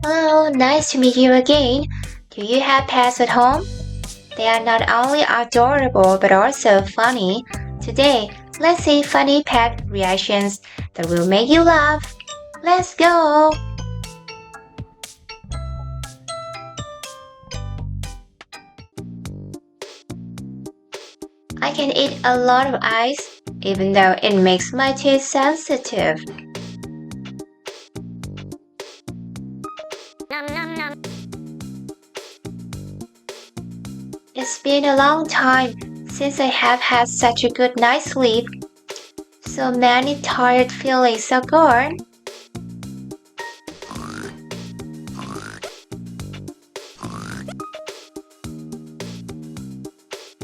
Hello, nice to meet you again. Do you have pets at home? They are not only adorable but also funny. Today, let's see funny pet reactions that will make you laugh. Let's go! I can eat a lot of ice, even though it makes my teeth sensitive. It's been a long time since I have had such a good night's sleep. So many tired feelings are gone.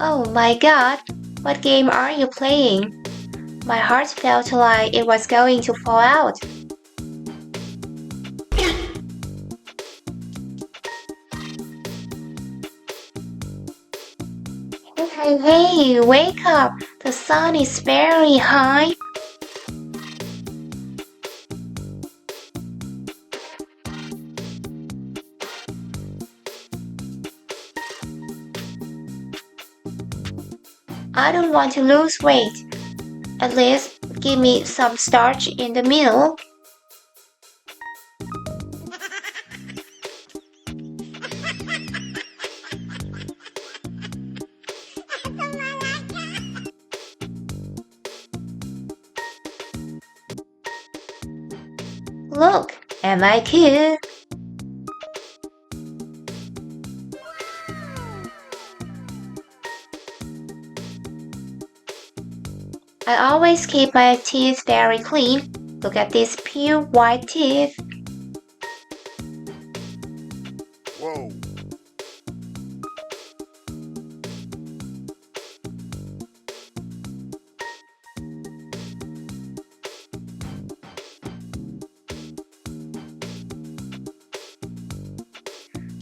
Oh my god, what game are you playing? My heart felt like it was going to fall out. Hey, wake up! The sun is very high. I don't want to lose weight. At least give me some starch in the meal. Look, am I cute? I always keep my teeth very clean. Look at these pure white teeth. Whoa.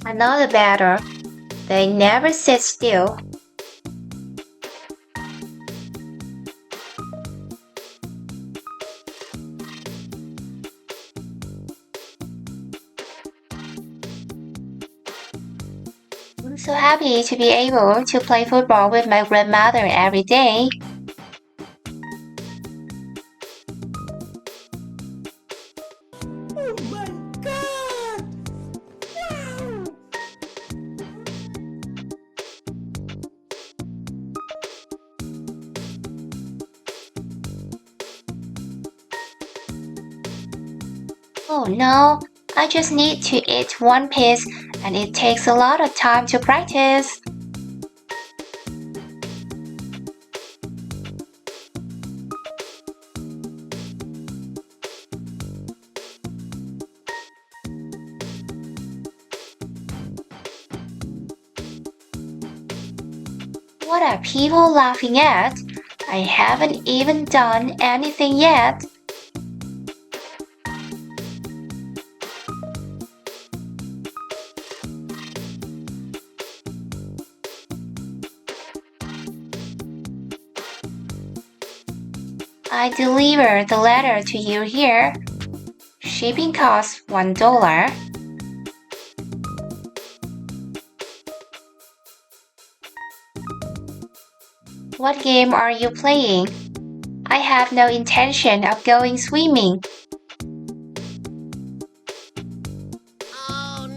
Another better. They never sit still. I'm so happy to be able to play football with my grandmother every day. Oh my god! Wow! Oh no, I just need to eat one piece and it takes a lot of time to practice. What are people laughing at? I haven't even done anything yet. I deliver the letter to you here. Shipping costs $1. What game are you playing? I have no intention of going swimming. Oh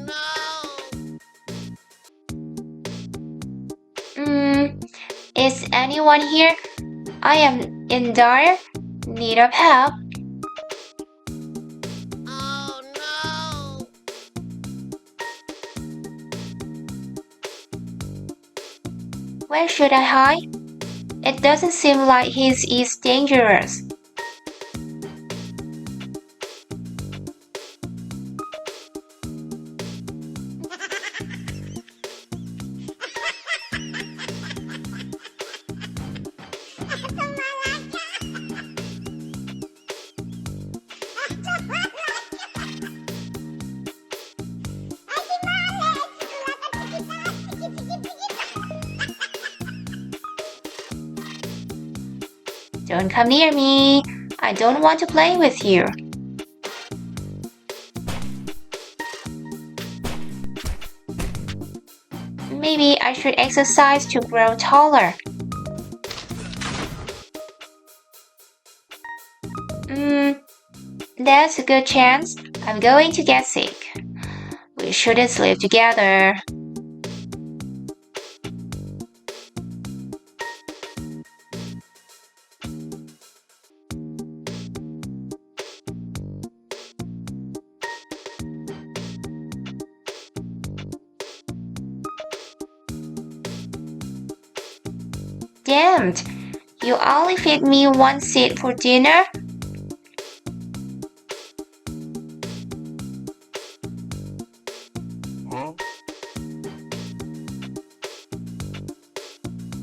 Hmm, is anyone here? I am in dire need of help. Oh no! Where should I hide? It doesn't seem like his is dangerous. Don't come near me. I don't want to play with you. Maybe I should exercise to grow taller. There's a good chance I'm going to get sick. We shouldn't sleep together. Damned! You only feed me one seed for dinner? Huh?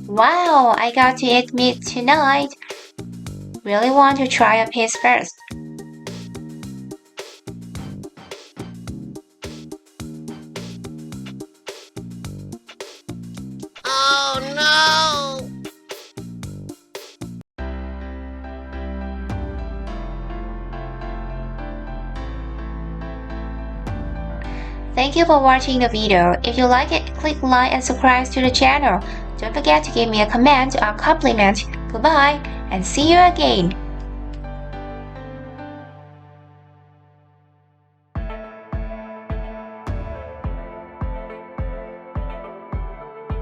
Wow, I got to eat meat tonight. Really want to try a piece first. Oh no! Thank you for watching the video. If you like it, click like and subscribe to the channel. Don't forget to give me a comment or compliment. Goodbye and see you again.